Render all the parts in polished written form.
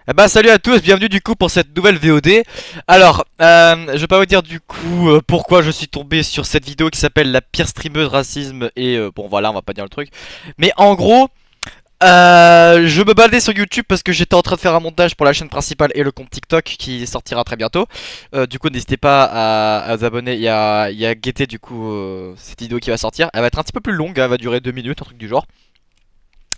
Eh bah salut à tous, bienvenue du coup pour cette nouvelle VOD. Alors, je vais pas vous dire du coup pourquoi je suis tombé sur cette vidéo qui s'appelle la pire streameuse racisme et bon voilà, on va pas dire le truc. Mais en gros, je me baladais sur YouTube parce que j'étais en train de faire un montage pour la chaîne principale et le compte TikTok qui sortira très bientôt. Du coup n'hésitez pas à vous abonner, il y a guetté du coup cette vidéo qui va sortir. Elle va être un petit peu plus longue, elle va durer 2 minutes, un truc du genre.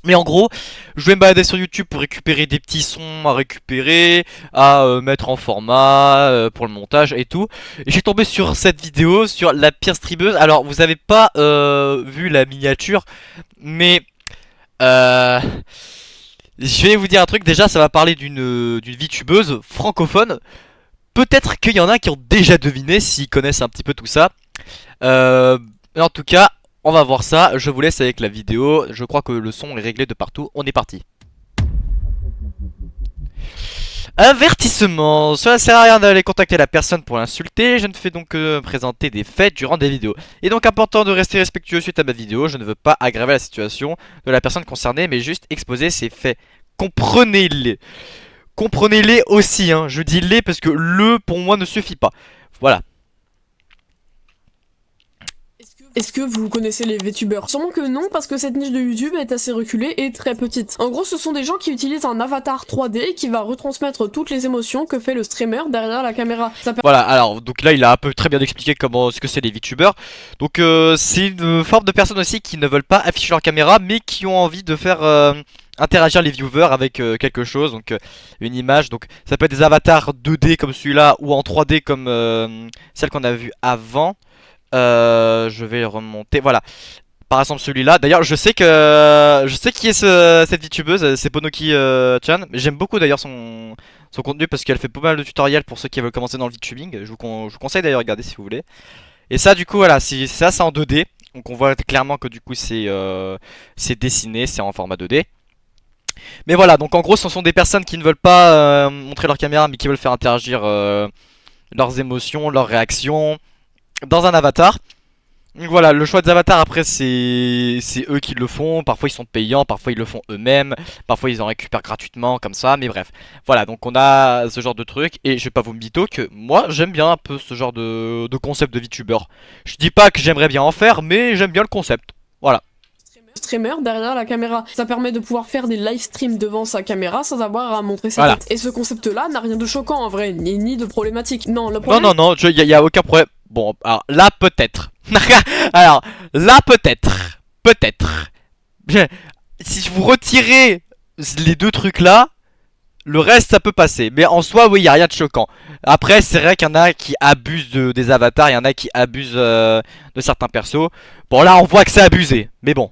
Mais en gros, je vais me balader sur YouTube pour récupérer des petits sons à récupérer, à mettre en format pour le montage et tout. Et je suis tombé sur cette vidéo sur la pire streameuse. Alors, vous avez pas vu la miniature, mais euh, je vais vous dire un truc. Déjà, ça va parler d'une VTubeuse francophone. Peut-être qu'il y en a qui ont déjà deviné s'ils connaissent un petit peu tout ça. Euh, en tout cas, on va voir ça. Je vous laisse avec la vidéo. Je crois que le son est réglé de partout. On est parti. Avertissement. Cela sert à rien d'aller contacter la personne pour l'insulter. Je ne fais donc que présenter des faits durant des vidéos. Il est donc important de rester respectueux suite à ma vidéo. Je ne veux pas aggraver la situation de la personne concernée, mais juste exposer ces faits. Comprenez-les. Comprenez-les aussi, hein. Je dis les parce que le pour moi ne suffit pas. Voilà. Est-ce que vous connaissez les VTubers? Sûrement que non, parce que cette niche de YouTube est assez reculée et très petite. En gros, ce sont des gens qui utilisent un avatar 3D qui va retransmettre toutes les émotions que fait le streamer derrière la caméra. Voilà, alors donc là il a un peu très bien expliqué comment ce que c'est les VTubers. Donc c'est une forme de personnes aussi qui ne veulent pas afficher leur caméra mais qui ont envie de faire interagir les viewers avec quelque chose, donc une image. Donc ça peut être des avatars 2D comme celui-là ou en 3D comme celle qu'on a vue avant. Je vais remonter, voilà. Par exemple celui-là, d'ailleurs je sais qui est cette VTubeuse, c'est Ponoki Chan. J'aime beaucoup d'ailleurs son contenu parce qu'elle fait pas mal de tutoriels pour ceux qui veulent commencer dans le VTubing. Je vous conseille d'ailleurs de regarder si vous voulez. Et ça du coup voilà, ça c'est en 2D. Donc on voit clairement que du coup c'est dessiné, c'est en format 2D. Mais voilà, donc en gros ce sont des personnes qui ne veulent pas montrer leur caméra mais qui veulent faire interagir leurs émotions, leurs réactions dans un avatar. Donc voilà, le choix des avatars après c'est eux qui le font, parfois ils sont payants, parfois ils le font eux-mêmes, parfois ils en récupèrent gratuitement comme ça, mais bref. Voilà, donc on a ce genre de truc et je vais pas vous mytho que moi j'aime bien un peu ce genre de concept de VTuber. Je dis pas que j'aimerais bien en faire, mais j'aime bien le concept. Voilà. Streamer derrière la caméra. Ça permet de pouvoir faire des live streams devant sa caméra sans avoir à montrer sa tête. Et ce concept-là n'a rien de choquant en vrai, ni de problématique. Non, le problème... Non, y a aucun problème. Bon, alors là peut-être. Alors là peut-être. Peut-être. Si vous retirez les deux trucs là, le reste ça peut passer. Mais en soi, oui, y a rien de choquant. Après, c'est vrai qu'il y en a qui abusent des avatars, il y en a qui abusent de certains persos. Bon, là on voit que c'est abusé. Mais bon.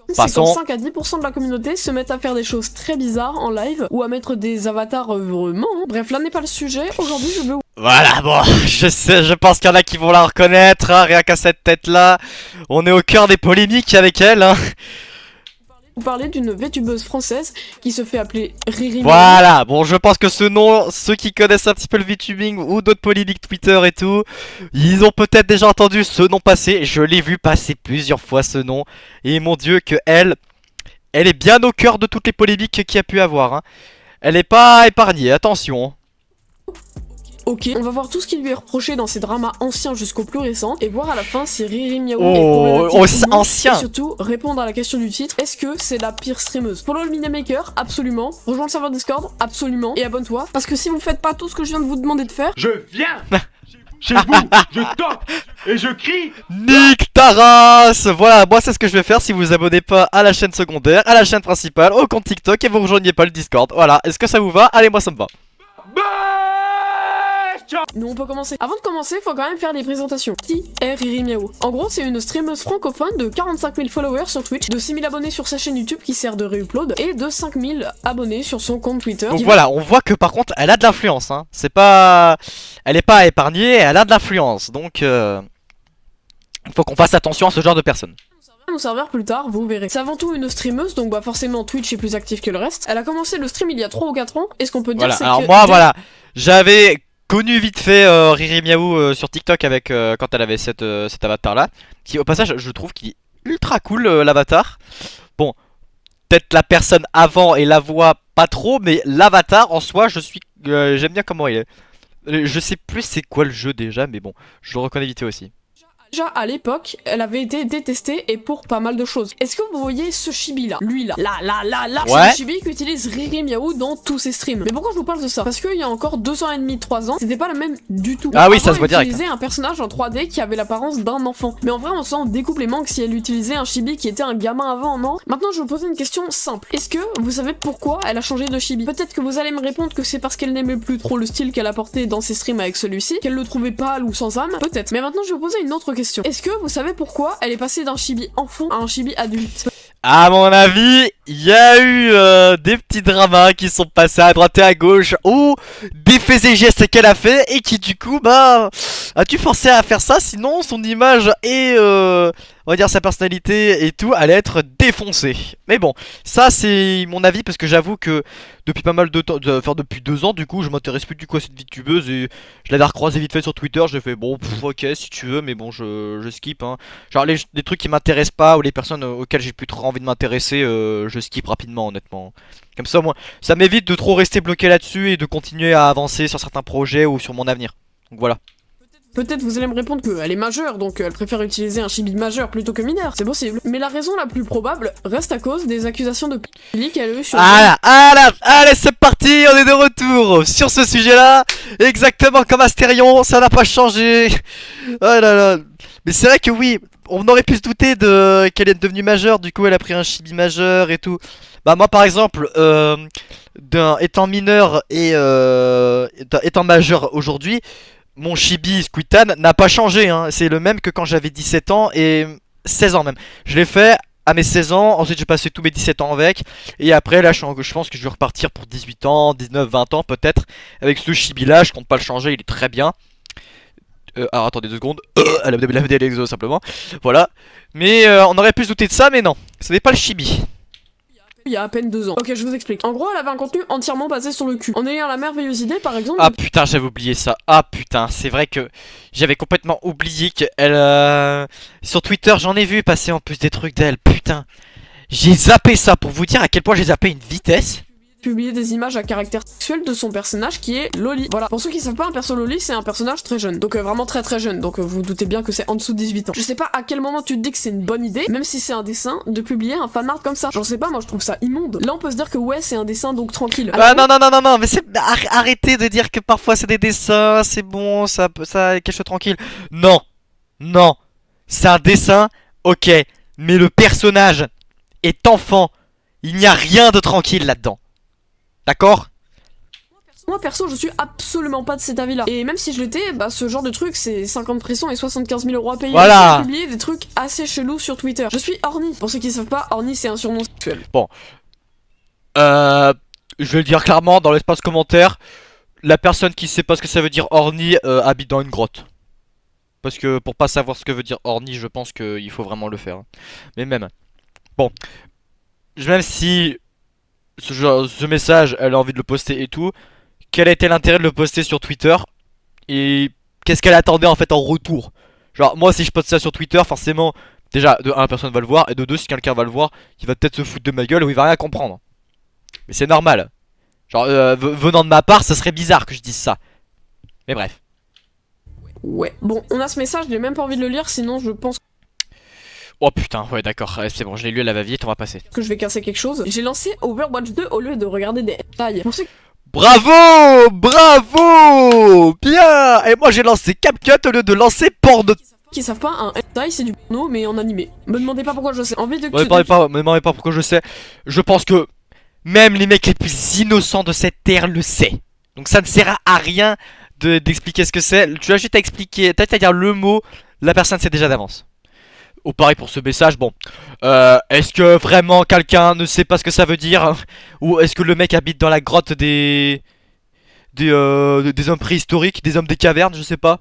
C'est quand 5 à 10% de la communauté se mettent à faire des choses très bizarres en live ou à mettre des avatars vraiment. Bref, là n'est pas le sujet. Aujourd'hui, je veux... Voilà, bon, je sais, je pense qu'il y en a qui vont la reconnaître, hein, rien qu'à cette tête-là. On est au cœur des polémiques avec elle, hein. Vous parlez d'une VTubeuse française qui se fait appeler Riri. Voilà, bon, je pense que ce nom, ceux qui connaissent un petit peu le VTubing ou d'autres polémiques Twitter et tout, ils ont peut-être déjà entendu ce nom passer. Je l'ai vu passer plusieurs fois ce nom. Et mon dieu, que elle est bien au cœur de toutes les polémiques qu'il y a pu avoir, hein. Elle est pas épargnée, attention. Ok, on va voir tout ce qui lui est reproché dans ces dramas anciens jusqu'au plus récent et voir à la fin si Riri Miaou est problématique ou non, ancien. et surtout répondre à la question du titre, est-ce que c'est la pire streameuse? Follow le Minamaker, absolument. Rejoins le serveur Discord, absolument. Et abonne-toi, parce que si vous faites pas tout ce que je viens de vous demander de faire, je viens chez vous, je toque et je crie. Nique ta race. Voilà, moi c'est ce que je vais faire si vous vous abonnez pas à la chaîne secondaire, à la chaîne principale, au compte TikTok et vous rejoignez pas le Discord. Voilà, est-ce que ça vous va? Allez, moi ça me va. nous on peut commencer. Avant de commencer, faut quand même faire des présentations. Qui est Riri Miaou? En gros, c'est une streameuse francophone de 45 000 followers sur Twitch, de 6 000 abonnés sur sa chaîne YouTube qui sert de réupload, et de 5 000 abonnés sur son compte Twitter. Donc voilà, on voit que par contre, elle a de l'influence, hein. C'est pas... Elle est pas épargnée, elle a de l'influence. Donc, il faut qu'on fasse attention à ce genre de personnes. Mon serveur plus tard, vous verrez. C'est avant tout une streameuse, donc bah forcément Twitch est plus actif que le reste. Elle a commencé le stream il y a 3 ou 4 ans, et ce qu'on peut dire Voilà, c'est alors que... moi, voilà, j'avais connu vite fait Riri Miaou sur TikTok avec quand elle avait cet avatar là. Qui au passage, je trouve qu'il est ultra cool l'avatar. Bon, peut-être la personne avant et la voix pas trop, mais l'avatar en soi, j'aime bien comment il est. Je sais plus c'est quoi le jeu déjà, mais bon, je le reconnais vite fait aussi. Déjà à l'époque, elle avait été détestée et pour pas mal de choses. Est-ce que vous voyez ce chibi là? Lui là. Là, c'est Ouais. le chibi qu'utilise Riri Miaou dans tous ses streams. Mais pourquoi je vous parle de ça? Parce qu'il y a encore 2 ans et demi, 3 ans, c'était pas le même du tout. Ah oui, Avant, ça se voit elle direct. utilisait un personnage en 3D qui avait l'apparence d'un enfant. Mais en vrai, on sent découpe les manques si elle utilisait un chibi qui était un gamin avant, non? Maintenant, je vais vous poser une question simple. Est-ce que vous savez pourquoi elle a changé de chibi? Peut-être que vous allez me répondre que c'est parce qu'elle n'aimait plus trop le style qu'elle apportait dans ses streams avec celui-ci, qu'elle le trouvait pâle ou sans âme. Peut-être. Mais maintenant, je vais vous poser une autre question. Est-ce que vous savez pourquoi elle est passée d'un chibi enfant à un chibi adulte? À mon avis, il y a eu des petits dramas qui sont passés à droite et à gauche, ou des faits et gestes qu'elle a fait et qui du coup, bah, a dû forcer à faire ça, sinon son image et on va dire sa personnalité et tout allait être défoncée. Mais bon, ça c'est mon avis parce que j'avoue que depuis pas mal de temps, enfin depuis 2 ans du coup, je m'intéresse plus du coup à cette VTubeuse et je l'avais recroisé vite fait sur Twitter, j'ai fait bon, ok si tu veux, mais bon je skip hein. Genre les trucs qui m'intéressent pas ou les personnes auxquelles j'ai plus trop envie de m'intéresser, je skip rapidement honnêtement. Comme ça moi, ça m'évite de trop rester bloqué là-dessus et de continuer à avancer sur certains projets ou sur mon avenir. Donc voilà. Peut-être vous allez me répondre qu'elle est majeure, donc elle préfère utiliser un chibi majeur plutôt que mineur. C'est possible. Mais la raison la plus probable reste à cause des accusations de pédophilie qu'elle a eues sur... Allez c'est parti, on est de retour sur ce sujet-là. Exactement comme Astérion, ça n'a pas changé. Oh là là. Mais c'est vrai que oui, on aurait pu se douter de qu'elle est devenue majeure, du coup elle a pris un chibi majeur et tout. Bah moi par exemple, étant mineur et étant majeur aujourd'hui, mon chibi Squitan n'a pas changé, hein. C'est le même que quand j'avais 17 ans et 16 ans même. Je l'ai fait à mes 16 ans, ensuite j'ai passé tous mes 17 ans avec. Et après là je pense que je vais repartir pour 18 ans, 19, 20 ans peut-être. Avec ce chibi là, je compte pas le changer, il est très bien. Alors attendez 2 secondes. Elle a la l'exo simplement. Voilà. Mais on aurait pu se douter de ça, mais non. Ce n'est pas le chibi. Il y a à peine 2 ans. Ok, je vous explique. En gros, elle avait un contenu entièrement basé sur le cul. En ayant la merveilleuse idée, par exemple... Ah putain, j'avais oublié ça. Ah putain, c'est vrai que j'avais complètement oublié qu'elle... Sur Twitter, j'en ai vu passer en plus des trucs d'elle. Putain. J'ai zappé ça pour vous dire à quel point j'ai zappé une vitesse. Publier des images à caractère sexuel de son personnage qui est Loli. Voilà. Pour ceux qui savent pas, un perso Loli, c'est un personnage très jeune. Donc vraiment très très jeune. Donc vous doutez bien que c'est en dessous de 18 ans. Je sais pas à quel moment tu te dis que c'est une bonne idée, même si c'est un dessin, de publier un fanart comme ça. J'en sais pas, moi je trouve ça immonde. Là on peut se dire que ouais, c'est un dessin donc tranquille. Ah non, mais c'est... Arrêtez de dire que parfois c'est des dessins, c'est bon, ça quelque chose de tranquille. Non. Non. C'est un dessin, ok. Mais le personnage est enfant. Il n'y a rien de tranquille là-dedans. D'accord? Moi perso, je suis absolument pas de cet avis-là. Et même si je l'étais, bah ce genre de truc, c'est 50 pressions et 75 000 euros à payer. Voilà. J'ai publié des trucs assez chelous sur Twitter. Je suis Orni. Pour ceux qui savent pas, Orni c'est un surnom sexuel. Bon. Je vais le dire clairement dans l'espace commentaire. La personne qui sait pas ce que ça veut dire orni habite dans une grotte. Parce que pour pas savoir ce que veut dire orni, je pense qu'il faut vraiment le faire. Mais même. Bon. Même si ce message, elle a envie de le poster et tout, quel était l'intérêt de le poster sur Twitter? Et qu'est-ce qu'elle attendait en fait en retour? Genre moi si je poste ça sur Twitter, forcément, déjà de 1 personne va le voir, et de 2 si quelqu'un va le voir, il va peut-être se foutre de ma gueule ou il va rien comprendre. Mais c'est normal. Genre venant de ma part, ça serait bizarre que je dise ça. Mais bref. Ouais. Bon, on a ce message, j'ai même pas envie de le lire, sinon je pense Oh putain, ouais d'accord, c'est bon, je l'ai lu à la va-vite, on va passer. que je vais casser quelque chose. J'ai lancé Overwatch 2 au lieu de regarder des hentai. Pour ceux Bravo! Bravo! Bien! Et moi j'ai lancé CapCut au lieu de lancer Porn. qui savent pas, un hentai c'est du porno mais en animé. Me demandez pas pourquoi je sais. Envie de... Me demandez pas pourquoi je sais. Je pense que même les mecs les plus innocents de cette terre le savent. Donc ça ne sert à rien d'expliquer ce que c'est. Tu as juste à expliquer, peut-être à dire le mot, la personne sait déjà d'avance. Ou pareil pour ce message, bon. Est-ce que vraiment quelqu'un ne sait pas ce que ça veut dire? Ou est-ce que le mec habite dans la grotte des hommes préhistoriques, des hommes des cavernes, je sais pas.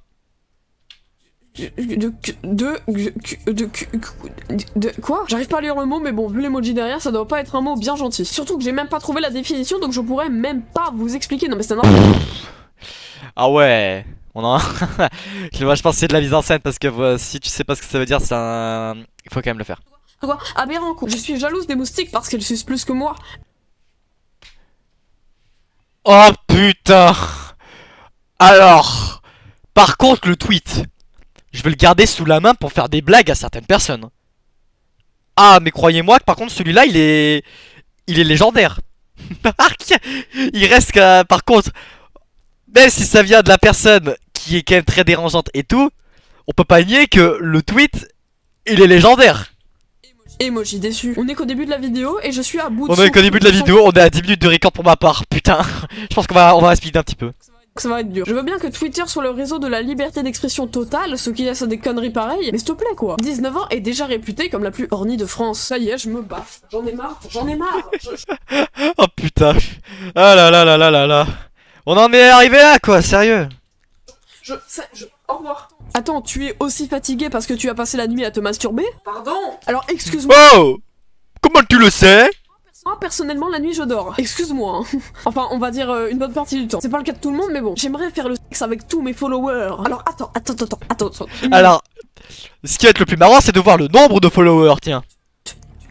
Quoi? J'arrive pas à lire le mot, mais bon, vu l'emoji derrière, ça doit pas être un mot bien gentil. Surtout que j'ai même pas trouvé la définition, donc je pourrais même pas vous expliquer. Non mais c'est un... Ah ouais. On en... Moi je pense que c'est de la mise en scène parce que si tu sais pas ce que ça veut dire, c'est un... Il faut quand même le faire. Quoi? Aberrant coup. Je suis jalouse des moustiques parce qu'elles sucent plus que moi. Oh putain. Alors, par contre le tweet, je vais le garder sous la main pour faire des blagues à certaines personnes. Ah mais croyez-moi que par contre celui-là il est légendaire. Il reste que par contre, même si ça vient de la personne qui est quand même très dérangeante et tout, on peut pas nier que le tweet il est légendaire. Emoji déçu. On est qu'au début de la vidéo et je suis à bout de On est qu'au début de la vidéo, on est à 10 minutes de record pour ma part, putain. Je pense on va speeder un petit peu. Ça va être dur. Je veux bien que Twitter soit le réseau de la liberté d'expression totale, ce qui laisse à des conneries pareilles, mais s'il te plaît quoi. 19 ans est déjà réputée comme la plus ornie de France. Ça y est, je me bats. J'en ai marre, j'en ai marre. Oh putain. Ah là là là là là là. On en est arrivé là quoi, sérieux. Au revoir. Attends, tu es aussi fatigué parce que tu as passé la nuit à te masturber? Pardon. Alors excuse-moi. Oh. Comment tu le sais? Moi, personnellement, la nuit, je dors. Excuse-moi. Hein. Enfin, on va dire une bonne partie du temps. C'est pas le cas de tout le monde, mais bon. J'aimerais faire le sexe avec tous mes followers. Alors, attends. Alors, ce qui va être le plus marrant, c'est de voir le nombre de followers, tiens.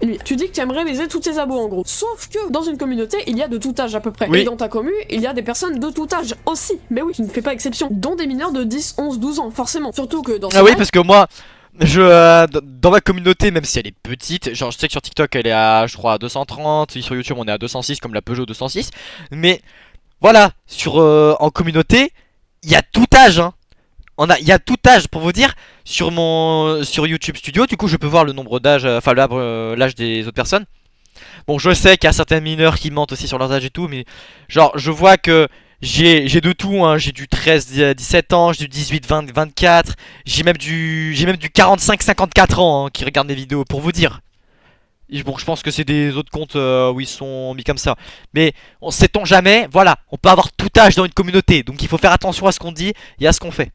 Une nuit. Tu dis que tu aimerais baiser tous tes abos, en gros. Sauf que, dans une communauté, il y a de tout âge, à peu près. Oui. Et dans ta commu, il y a des personnes de tout âge aussi. Mais oui, tu ne fais pas exception. Dont des mineurs de 10, 11, 12 ans, forcément. Surtout que dans ce Ah oui, cas, parce que moi, dans ma communauté, même si elle est petite, genre je sais que sur TikTok elle est à, je crois, à 230, et sur YouTube on est à 206 comme la Peugeot 206, mais voilà, en communauté, il y a tout âge, hein. Il y a tout âge pour vous dire sur YouTube Studio. Du coup, je peux voir le nombre d'âge, enfin l'âge des autres personnes. Bon, je sais qu'il y a certains mineurs qui mentent aussi sur leurs âges et tout, mais genre je vois que j'ai de tout, hein. J'ai du 13, 17 ans, j'ai du 18, 20, 24, j'ai même du 45, 54 ans hein, qui regardent mes vidéos pour vous dire. Bon, je pense que c'est des autres comptes où ils sont mis comme ça. Mais on sait-on jamais, voilà, on peut avoir tout âge dans une communauté, donc il faut faire attention à ce qu'on dit et à ce qu'on fait.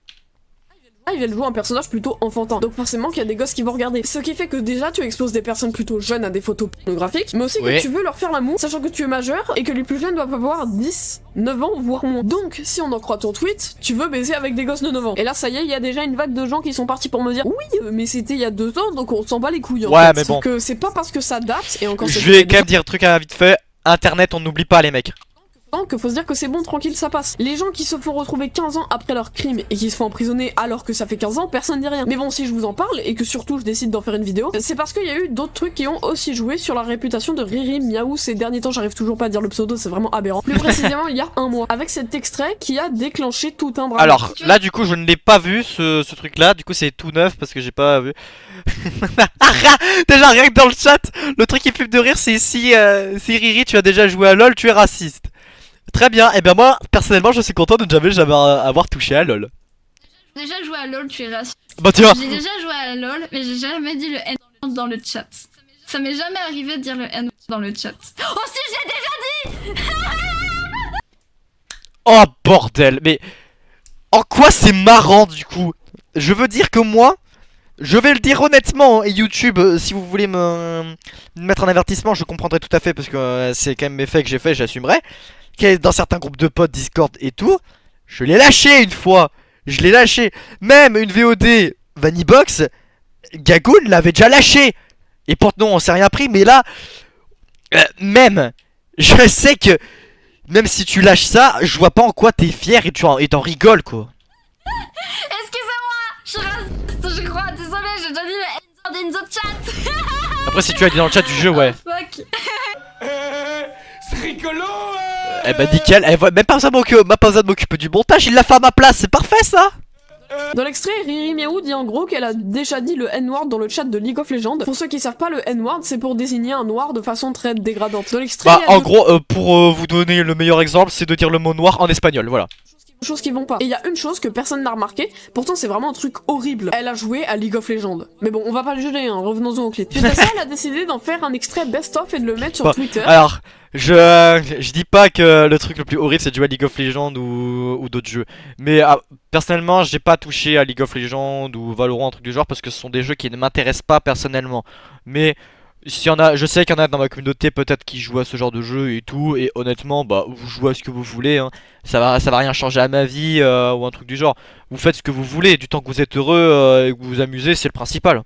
ils viennent jouer un personnage plutôt enfantin. Donc forcément qu'il y a des gosses qui vont regarder. Ce qui fait que déjà tu exposes des personnes plutôt jeunes à des photos pornographiques, mais aussi Oui. que tu veux leur faire l'amour, sachant que tu es majeur et que les plus jeunes doivent avoir 10, 9 ans, voire moins. Donc si on en croit ton tweet, tu veux baiser avec des gosses de 9 ans. Et là ça y est, il y a déjà une vague de gens qui sont partis pour me dire oui, mais c'était il y a 2 ans, donc on s'en bat les couilles. En Ouais, fait. mais bon. Sauf que c'est pas parce que ça date, et encore Je c'est vais quand même dire un truc à vite fait. Internet, on n'oublie pas les mecs. que faut se dire que c'est bon, tranquille, ça passe. Les gens qui se font retrouver 15 ans après leur crime et qui se font emprisonner alors que ça fait 15 ans, personne dit rien. Mais bon, si je vous en parle et que surtout je décide d'en faire une vidéo, c'est parce qu'il y a eu d'autres trucs qui ont aussi joué sur la réputation de Riri Miaou ces derniers temps. J'arrive toujours pas à dire le pseudo, c'est vraiment aberrant. Plus précisément, il y a un mois, avec cet extrait qui a déclenché tout un bras. Alors là, du coup, je ne l'ai pas vu ce truc-là. Du coup, c'est tout neuf parce que j'ai pas vu. Déjà, rien que dans le chat, le truc qui me fait de rire, c'est si Riri, tu as déjà joué à LoL, tu es raciste. Très bien, et bien moi, personnellement, je suis content de ne jamais avoir touché à LoL. J'ai déjà joué à LoL, tu es raciste. Bah tu vois, J'ai déjà joué à LoL, mais j'ai jamais dit le N dans le chat. Ça m'est jamais arrivé de dire le N dans le chat. Oh si, j'ai déjà... oh bordel, mais en quoi c'est marrant du coup? Je veux dire que moi, je vais le dire honnêtement, et YouTube, si vous voulez me mettre un avertissement, je comprendrai tout à fait parce que c'est quand même mes faits que j'ai fait, j'assumerai. Dans certains groupes de potes, Discord et tout, je l'ai lâché une fois. Je l'ai lâché. Même une VOD Vanibox, Gagoon l'avait déjà lâché. Et pourtant, on s'est rien pris, mais là, même, je sais que même si tu lâches ça, je vois pas en quoi t'es fier et t'en rigoles quoi. Excusez-moi, je suis raciste, je crois. Désolé, j'ai déjà dit le N dans the chat. Après, si tu as dit dans le chat du jeu, ouais. Fuck. C'est rigolo, Eh bah nickel, même pas besoin de m'occuper du montage, il l'a fait à ma place, c'est parfait ça. Dans l'extrait, Riri Miaou dit en gros qu'elle a déjà dit le N-word dans le chat de League of Legends. Pour ceux qui savent pas, le N-word c'est pour désigner un noir de façon très dégradante. Dans l'extrait, Bah il y a en deux gros, pour vous donner le meilleur exemple, c'est de dire le mot noir en espagnol, voilà. choses qui vont pas. Et il y a une chose que personne n'a remarqué, pourtant c'est vraiment un truc horrible. Elle a joué à League of Legends. Mais bon, on va pas le juger, hein, revenons-en au clip. Suite à ça, elle a décidé d'en faire un extrait best-of et de le mettre sur Bah, Twitter. Alors, je dis pas que le truc le plus horrible c'est de jouer à League of Legends ou d'autres jeux. Mais personnellement, j'ai pas touché à League of Legends ou Valorant, un truc du genre, parce que ce sont des jeux qui ne m'intéressent pas personnellement. Mais s'il y en a, je sais qu'il y en a dans ma communauté peut-être qui jouent à ce genre de jeu et tout, et honnêtement, bah vous jouez à ce que vous voulez, hein. Ça va rien changer à ma vie ou un truc du genre. Vous faites ce que vous voulez, du temps que vous êtes heureux et que vous vous amusez, c'est le principal.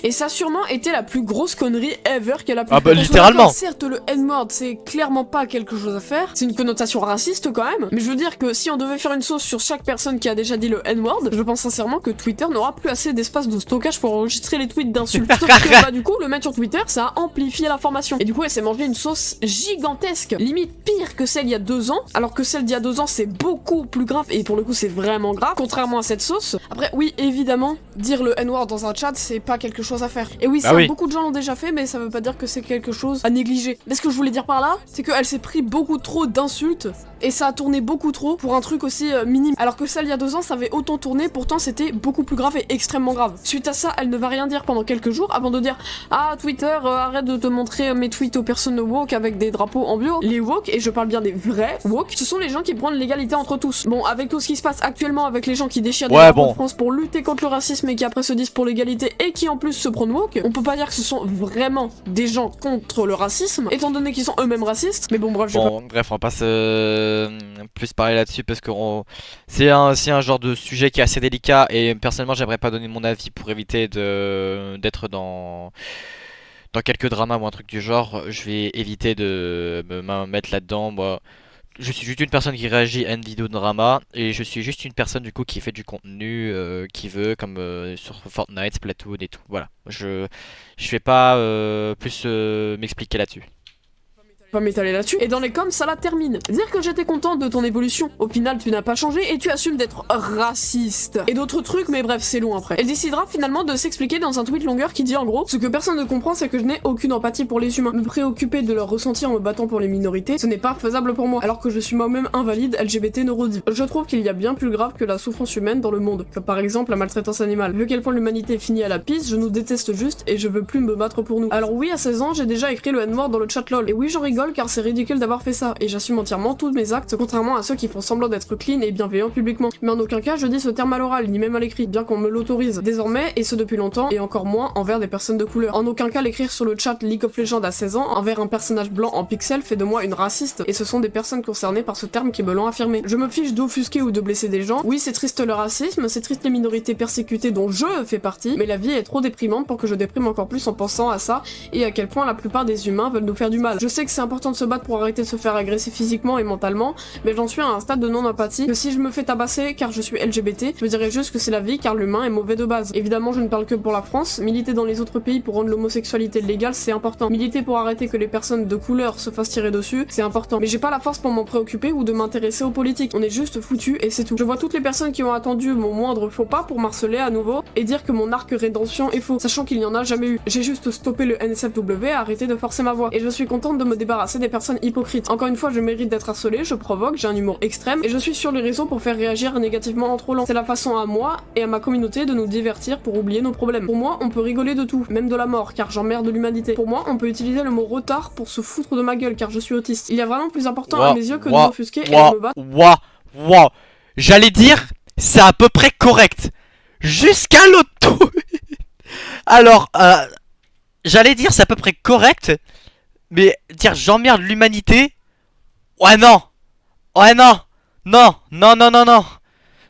Et ça a sûrement été la plus grosse connerie ever qu'elle a pu Ah bah, faire. On se littéralement. d'accord, certes, le N-word, c'est clairement pas quelque chose à faire. C'est une connotation raciste quand même. Mais je veux dire que si on devait faire une sauce sur chaque personne qui a déjà dit le N-word, je pense sincèrement que Twitter n'aura plus assez d'espace de stockage pour enregistrer les tweets d'insultes. Sauf que bah, du coup, le mettre sur Twitter, ça a amplifié l'information. Et du coup, elle s'est mangée une sauce gigantesque, limite pire que celle il y a 2 ans. Alors que celle d'il y a 2 ans, c'est beaucoup plus grave. Et pour le coup, c'est vraiment grave, contrairement à cette sauce. Après, oui, évidemment, dire le N-word dans un chat, c'est pas quelque chose à faire. Et oui, ça, beaucoup de gens l'ont déjà fait, mais ça veut pas dire que c'est quelque chose à négliger. Mais ce que je voulais dire par là, c'est qu'elle s'est pris beaucoup trop d'insultes, et ça a tourné beaucoup trop pour un truc aussi minime. Alors que celle il y a 2 ans, ça avait autant tourné, pourtant c'était beaucoup plus grave et extrêmement grave. Suite à ça, elle ne va rien dire pendant quelques jours, avant de dire « Ah, Twitter, arrête de te montrer mes tweets aux personnes woke avec des drapeaux en bio. » Les woke, et je parle bien des vrais woke, ce sont les gens qui prônent l'égalité entre tous. Bon, avec tout ce qui se passe actuellement avec les gens qui déchirent des drapeaux en France pour lutter contre le racisme et qui après se disent pour l'égalité et qui en plus se prônent woke, on peut pas dire que ce sont vraiment des gens contre le racisme, étant donné qu'ils sont eux-mêmes racistes. Mais bon, bref, bref, on va pas plus parler là-dessus parce que c'est un genre de sujet qui est assez délicat et personnellement j'aimerais pas donner mon avis pour éviter d'être dans quelques dramas ou un truc du genre. Je vais éviter de me mettre là-dedans. Moi, je suis juste une personne qui réagit à une vidéo de drama et je suis juste une personne du coup qui fait du contenu qui veut, comme sur Fortnite, Splatoon et tout. Voilà, je vais pas plus m'expliquer là-dessus. Pas m'étaler là-dessus. Et dans les coms, ça la termine. Dire que j'étais contente de ton évolution. Au final, tu n'as pas changé et tu assumes d'être raciste. Et d'autres trucs, mais bref, c'est long après. Elle décidera finalement de s'expliquer dans un tweet longueur qui dit en gros: ce que personne ne comprend, c'est que je n'ai aucune empathie pour les humains. Me préoccuper de leur ressenti en me battant pour les minorités, ce n'est pas faisable pour moi. Alors que je suis moi-même invalide, LGBT neurodive. Je trouve qu'il y a bien plus grave que la souffrance humaine dans le monde. Comme par exemple la maltraitance animale. Vu quel point l'humanité est finie à la pisse, je nous déteste juste et je veux plus me battre pour nous. Alors oui, à 16 ans, j'ai déjà écrit le N-word dans le chat lol. Et oui, j'en rigole car c'est ridicule d'avoir fait ça, et j'assume entièrement tous mes actes, contrairement à ceux qui font semblant d'être clean et bienveillants publiquement. Mais en aucun cas je dis ce terme à l'oral, ni même à l'écrit, bien qu'on me l'autorise désormais, et ce depuis longtemps, et encore moins envers des personnes de couleur. En aucun cas l'écrire sur le chat League of Legends à 16 ans, envers un personnage blanc en pixel, fait de moi une raciste, et ce sont des personnes concernées par ce terme qui me l'ont affirmé. Je me fiche d'offusquer ou de blesser des gens, oui c'est triste le racisme, c'est triste les minorités persécutées dont je fais partie, mais la vie est trop déprimante pour que je déprime encore plus en pensant à ça, et à quel point la plupart des humains veulent nous faire du mal. Je sais que c'est important de se battre pour arrêter de se faire agresser physiquement et mentalement, mais j'en suis à un stade de non-empathie que si je me fais tabasser car je suis LGBT, je dirais juste que c'est la vie car l'humain est mauvais de base. Évidemment, je ne parle que pour la France, militer dans les autres pays pour rendre l'homosexualité légale, c'est important. Militer pour arrêter que les personnes de couleur se fassent tirer dessus, c'est important. Mais j'ai pas la force pour m'en préoccuper ou de m'intéresser aux politiques. On est juste foutus et c'est tout. Je vois toutes les personnes qui ont attendu mon moindre faux pas pour m'harceler à nouveau et dire que mon arc rédemption est faux, sachant qu'il n'y en a jamais eu. J'ai juste stoppé le NSFW et arrêté de forcer ma voix. Et je suis contente de me débarrasser des personnes hypocrites. Encore une fois, je mérite d'être harcelé, je provoque, j'ai un humour extrême, et je suis sur les réseaux pour faire réagir négativement en trollant. C'est la façon à moi et à ma communauté de nous divertir pour oublier nos problèmes. Pour moi, on peut rigoler de tout, même de la mort, car j'emmerde l'humanité. Pour moi, on peut utiliser le mot retard pour se foutre de ma gueule, car je suis autiste. Il y a vraiment plus important à mes yeux que de m'offusquer et de me battre. J'allais dire, c'est à peu près correct. Jusqu'à l'auto. Alors, j'allais dire, c'est à peu près correct. Mais dire j'emmerde l'humanité. Ouais non. Ouais non. Non. Non non non non.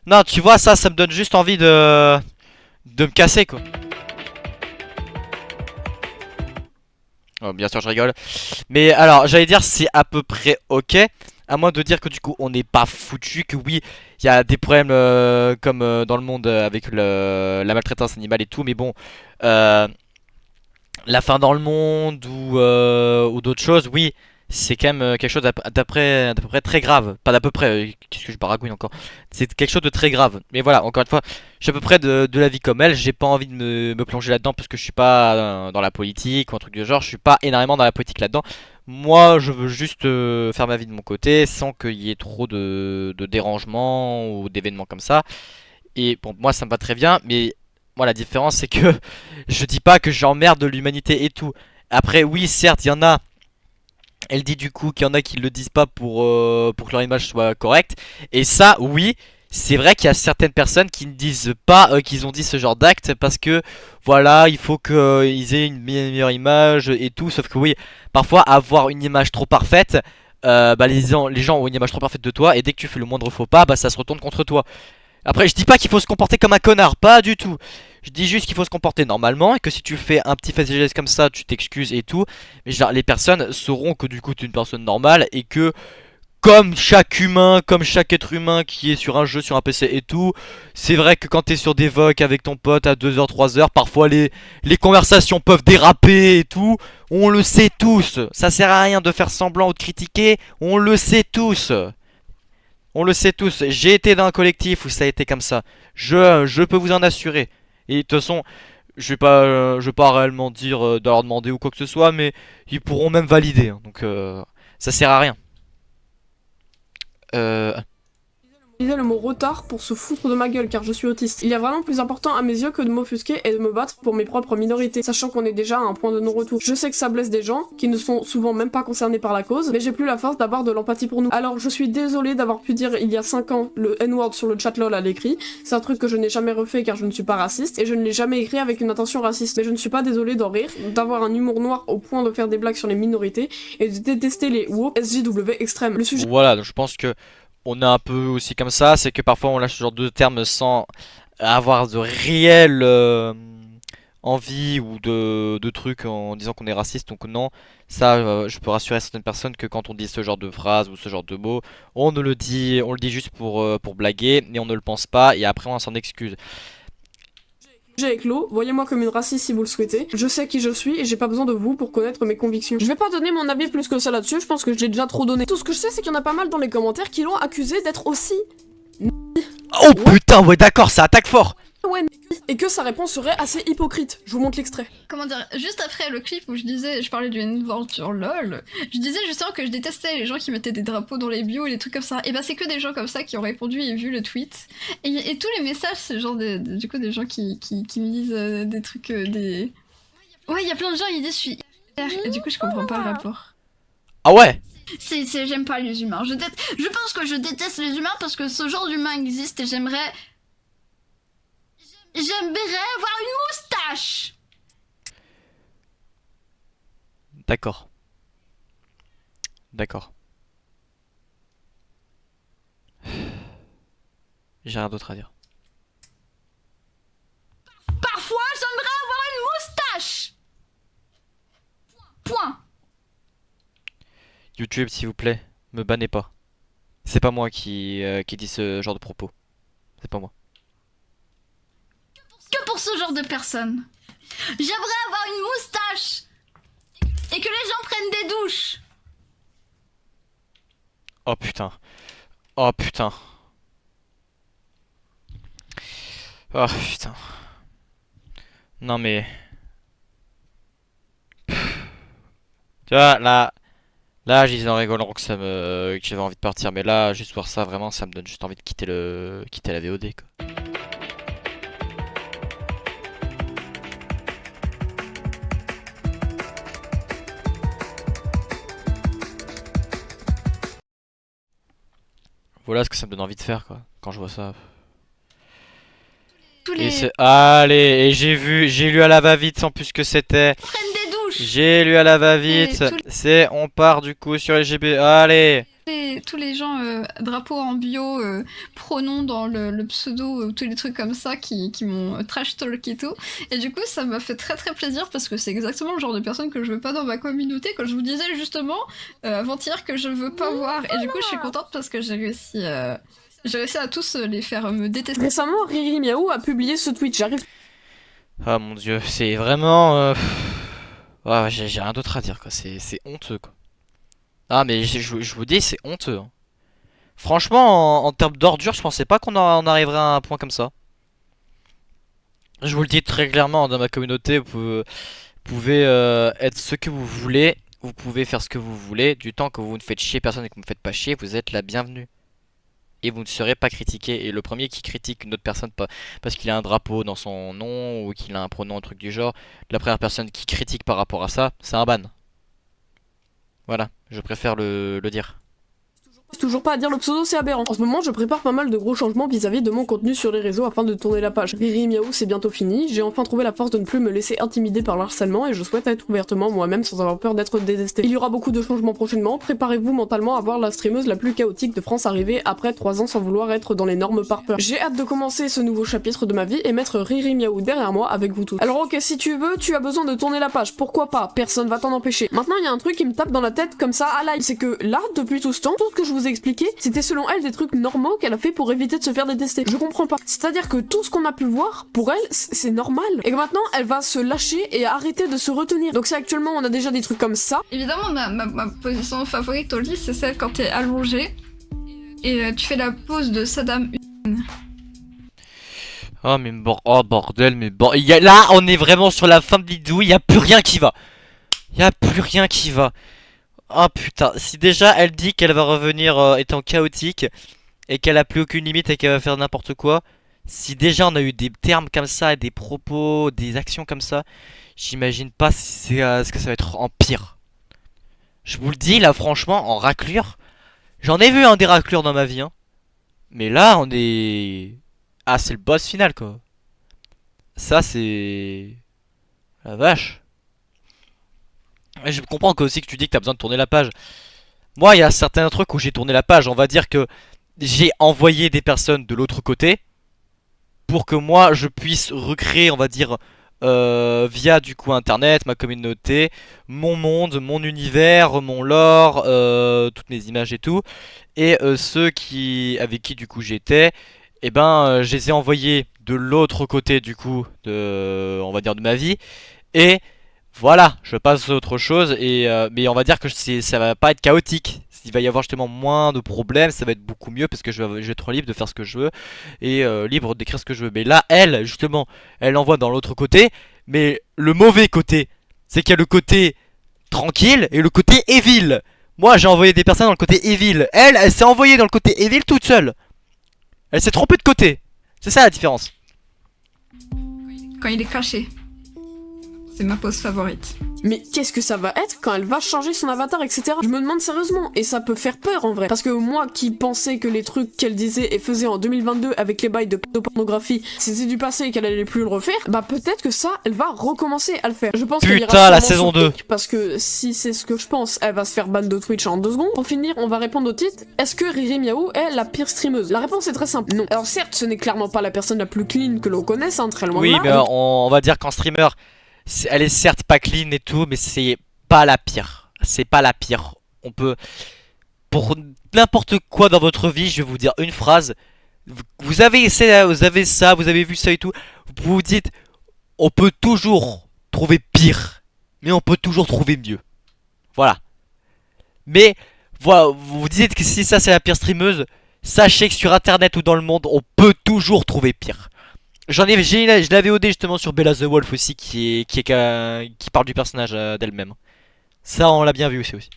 Non tu vois ça me donne juste envie de me casser quoi. Oh, bien sûr je rigole. Mais alors j'allais dire c'est à peu près ok. À moins de dire que du coup on n'est pas foutu. Que oui il y a des problèmes comme dans le monde avec la maltraitance animale et tout. Mais bon la faim dans le monde ou d'autres choses, oui, c'est quand même quelque chose d'à peu près très grave. Pas d'à peu près, qu'est-ce que je baragouine encore. C'est quelque chose de très grave. Mais voilà, encore une fois, je suis à peu près de la vie comme elle. J'ai pas envie de me plonger là-dedans parce que je suis pas dans la politique ou un truc du genre. Je suis pas énormément dans la politique là-dedans. Moi, je veux juste faire ma vie de mon côté sans qu'il y ait trop de dérangements ou d'événements comme ça. Et bon, moi, ça me va très bien, mais moi la différence c'est que je dis pas que j'emmerde l'humanité et tout. Après oui certes il y en a. Elle dit du coup qu'il y en a qui le disent pas pour que leur image soit correcte. Et ça oui c'est vrai qu'il y a certaines personnes qui ne disent pas qu'ils ont dit ce genre d'acte parce que voilà il faut qu'ils aient une meilleure image et tout. Sauf que oui parfois avoir une image trop parfaite les gens ont une image trop parfaite de toi. Et dès que tu fais le moindre faux pas ça se retourne contre toi. Après je dis pas qu'il faut se comporter comme un connard, pas du tout. Je dis juste qu'il faut se comporter normalement et que si tu fais un petit fait geste comme ça, tu t'excuses et tout. Mais genre, les personnes sauront que du coup tu es une personne normale et que comme chaque humain, comme chaque être humain qui est sur un jeu, sur un PC et tout, c'est vrai que quand t'es sur des vocs avec ton pote à 2h, 3h, parfois les conversations peuvent déraper et tout. On le sait tous. Ça sert à rien de faire semblant ou de critiquer. On le sait tous. On le sait tous. J'ai été dans un collectif où ça a été comme ça. Je peux vous en assurer. Et de toute façon, je vais pas réellement dire de leur demander ou quoi que ce soit, mais ils pourront même valider, hein. Donc ça sert à rien. Euh, Utiliser le mot retard pour se foutre de ma gueule car je suis autiste. Il y a vraiment plus important à mes yeux que de m'offusquer et de me battre pour mes propres minorités, sachant qu'on est déjà à un point de non-retour. Je sais que ça blesse des gens qui ne sont souvent même pas concernés par la cause, mais j'ai plus la force d'avoir de l'empathie pour nous. Alors je suis désolée d'avoir pu dire il y a 5 ans le N-word sur le chat lol à l'écrit. C'est un truc que je n'ai jamais refait car je ne suis pas raciste et je ne l'ai jamais écrit avec une intention raciste. Mais je ne suis pas désolée d'en rire, d'avoir un humour noir au point de faire des blagues sur les minorités et de détester les woke SJW extrêmes. Le sujet voilà, donc je pense que on est un peu aussi comme ça, c'est que parfois on lâche ce genre de termes sans avoir de réelle envie ou de trucs en disant qu'on est raciste. Donc non, ça je peux rassurer certaines personnes que quand on dit ce genre de phrases ou ce genre de mots, on le dit juste pour blaguer et on ne le pense pas et après on s'en excuse. est clos, voyez-moi comme une raciste si vous le souhaitez. Je sais qui je suis et j'ai pas besoin de vous pour connaître mes convictions. Je vais pas donner mon avis plus que ça là-dessus, je pense que je l'ai déjà trop donné. Tout ce que je sais, c'est qu'il y en a pas mal dans les commentaires qui l'ont accusé d'être aussi Oh putain, ouais d'accord, ça attaque fort. ouais, et que sa réponse serait assez hypocrite. Je vous montre l'extrait. Comment dire, juste après le clip où je parlais du N-word sur LOL, je disais justement que je détestais les gens qui mettaient des drapeaux dans les bios et les trucs comme ça. Et bah c'est que des gens comme ça qui ont répondu et vu le tweet. Et tous les messages, c'est genre du coup des gens qui me disent des trucs, des... Ouais, il y a plein de gens, ils disent je suis hyper... Et du coup je comprends pas le rapport. Ah ouais. J'aime pas les humains. Je pense que je déteste les humains parce que ce genre d'humain existe et j'aimerais avoir une moustache. D'accord. D'accord. J'ai rien d'autre à dire. Parfois, j'aimerais avoir une moustache. Point. YouTube, s'il vous plaît, me bannez pas. C'est pas moi qui dis ce genre de propos. C'est pas moi. Que pour ce genre de personnes. J'aimerais avoir une moustache. Et que les gens prennent des douches. Oh putain. Oh putain. Oh putain. Non mais... Tu vois, là, je disais en rigolant que que j'avais envie de partir, mais là, juste voir ça, vraiment, ça me donne juste envie de quitter la VOD, quoi. Voilà ce que ça me donne envie de faire, quoi, quand je vois ça. Tous Et les c'est... Allez, et j'ai lu à la va-vite sans plus ce que c'était. prennent des douches. J'ai lu à la va-vite. Et tous C'est, on part du coup sur LGB. Allez. Tous les gens drapeaux en bio, pronoms dans le pseudo, tous les trucs comme ça qui m'ont trash talk et tout. Et du coup, ça m'a fait très très plaisir parce que c'est exactement le genre de personne que je veux pas dans ma communauté. Quand je vous disais justement avant-hier que je veux pas voir. Et du coup, je suis contente parce que j'ai réussi à tous les faire me détester. Récemment, Riri Miaou a publié ce tweet. J'arrive Ah mon dieu, c'est vraiment... Ouais, j'ai rien d'autre à dire, quoi. C'est honteux, quoi. Ah mais je vous dis, c'est honteux, hein. Franchement, en termes d'ordure, je pensais pas on arriverait à un point comme ça. Je vous le dis très clairement, dans ma communauté, pouvez être ce que vous voulez. Vous pouvez faire ce que vous voulez. Du temps que vous ne faites chier personne et que vous ne me faites pas chier, vous êtes la bienvenue. Et vous ne serez pas critiqué. Et le premier qui critique une autre personne parce qu'il a un drapeau dans son nom ou qu'il a un pronom, un truc du genre, la première personne qui critique par rapport à ça, c'est un ban. Voilà, je préfère le dire. Toujours pas à dire le pseudo, c'est aberrant. En ce moment, je prépare pas mal de gros changements vis-à-vis de mon contenu sur les réseaux afin de tourner la page. Riri Miaou, c'est bientôt fini, j'ai enfin trouvé la force de ne plus me laisser intimider par le harcèlement et je souhaite être ouvertement moi-même sans avoir peur d'être détesté. Il y aura beaucoup de changements prochainement, préparez-vous mentalement à voir la streameuse la plus chaotique de France arriver après 3 ans sans vouloir être dans les normes par peur. J'ai hâte de commencer ce nouveau chapitre de ma vie et mettre Riri Miaou derrière moi avec vous tous. Alors ok, si tu veux, tu as besoin de tourner la page, pourquoi pas, personne va t'en empêcher. Maintenant, il y a un truc qui me tape dans la tête comme ça à l'ail, c'est que là, depuis tout ce temps, tout ce que je vous ai expliqué, c'était selon elle des trucs normaux qu'elle a fait pour éviter de se faire détester. Je comprends pas. C'est-à-dire que tout ce qu'on a pu voir, pour elle, c'est normal. Et que maintenant, elle va se lâcher et arrêter de se retenir. Donc c'est actuellement, on a déjà des trucs comme ça. Évidemment, ma position favorite au lit, c'est celle quand t'es allongé et tu fais la pose de Saddam Hussein. Oh mais oh bordel, mais bon, là on est vraiment sur la fin de vidéo, il y a plus rien qui va. Il y a plus rien qui va. Oh putain, si déjà elle dit qu'elle va revenir étant chaotique et qu'elle a plus aucune limite et qu'elle va faire n'importe quoi, si déjà on a eu des termes comme ça, des propos, des actions comme ça, j'imagine pas si c'est ce que ça va être en pire. Je vous le dis là franchement, en raclure, j'en ai vu des raclures dans ma vie hein. Mais là on est... Ah c'est le boss final quoi. Ça c'est... La vache. Et je comprends aussi que tu dis que t'as besoin de tourner la page. Moi, il y a certains trucs où j'ai tourné la page. On va dire que j'ai envoyé des personnes de l'autre côté pour que moi, je puisse recréer, on va dire, via du coup Internet, ma communauté, mon monde, mon univers, mon lore, toutes mes images et tout. Et ceux avec qui du coup j'étais, et ben, je les ai envoyés de l'autre côté du coup, on va dire de ma vie. Et voilà, je passe à autre chose mais on va dire que ça va pas être chaotique. Il va y avoir justement moins de problèmes, ça va être beaucoup mieux parce que je vais être libre de faire ce que je veux et libre d'écrire ce que je veux. Mais là, elle, justement, elle envoie dans l'autre côté, mais le mauvais côté, c'est qu'il y a le côté tranquille et le côté evil. Moi, j'ai envoyé des personnes dans le côté evil. Elle s'est envoyée dans le côté evil toute seule. Elle s'est trompée de côté. C'est ça la différence. Quand il est caché. C'est ma pose favorite. Mais qu'est-ce que ça va être quand elle va changer son avatar, etc. Je me demande sérieusement, et ça peut faire peur en vrai. Parce que moi qui pensais que les trucs qu'elle disait et faisait en 2022 avec les bails de pornographie, c'était du passé et qu'elle allait plus le refaire, bah peut-être que ça, elle va recommencer à le faire. Je pense qu'elle ira Putain, la sûrement saison sur 2. Twitch, parce que si c'est ce que je pense, elle va se faire ban de Twitch en 2 secondes. Pour finir, on va répondre au titre. Est-ce que Riri Miaou est la pire streameuse? La réponse est très simple, non. Alors certes, ce n'est clairement pas la personne la plus clean que l'on connaisse, hein, très loin de Oui, là. mais on va dire qu'en streamer, elle est certes pas clean et tout, mais c'est pas la pire. C'est pas la pire. On peut... Pour n'importe quoi dans votre vie, je vais vous dire une phrase. Vous avez ça, vous avez vu ça et tout. Vous vous dites, on peut toujours trouver pire, mais on peut toujours trouver mieux. Voilà. Mais, voilà, vous vous dites que si ça c'est la pire streameuse, sachez que sur internet ou dans le monde, on peut toujours trouver pire. Je l'avais OD justement sur Bella the Wolf aussi qui parle du personnage d'elle-même. Ça on l'a bien vu aussi.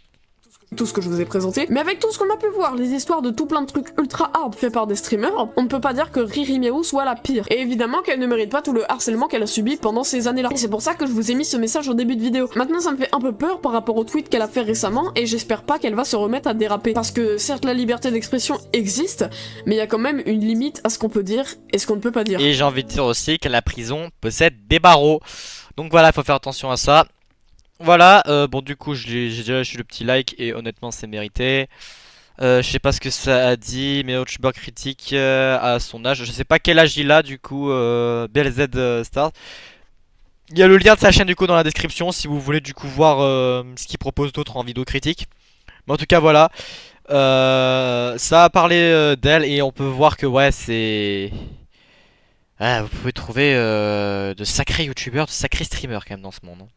Tout ce que je vous ai présenté, mais avec tout ce qu'on a pu voir, les histoires de tout plein de trucs ultra hard faits par des streamers, on ne peut pas dire que Riri Miaou soit la pire. Et évidemment qu'elle ne mérite pas tout le harcèlement qu'elle a subi pendant ces années-là. Et c'est pour ça que je vous ai mis ce message au début de vidéo. Maintenant ça me fait un peu peur par rapport au tweet qu'elle a fait récemment, et j'espère pas qu'elle va se remettre à déraper. Parce que certes la liberté d'expression existe, mais il y a quand même une limite à ce qu'on peut dire et ce qu'on ne peut pas dire. Et j'ai envie de dire aussi que la prison possède des barreaux. Donc voilà, il faut faire attention à ça. Voilà, bon du coup j'ai déjà lâché le petit like et honnêtement c'est mérité. Je sais pas ce que ça a dit, mais youtubeur critique à son âge. Je sais pas quel âge il a du coup, BLZ Star. Il y a le lien de sa chaîne du coup dans la description si vous voulez du coup voir ce qu'il propose d'autre en vidéo critique. Mais en tout cas voilà, ça a parlé d'elle et on peut voir que ouais c'est... Ah, vous pouvez trouver de sacrés youtubeurs, de sacrés streamers quand même dans ce monde. Hein.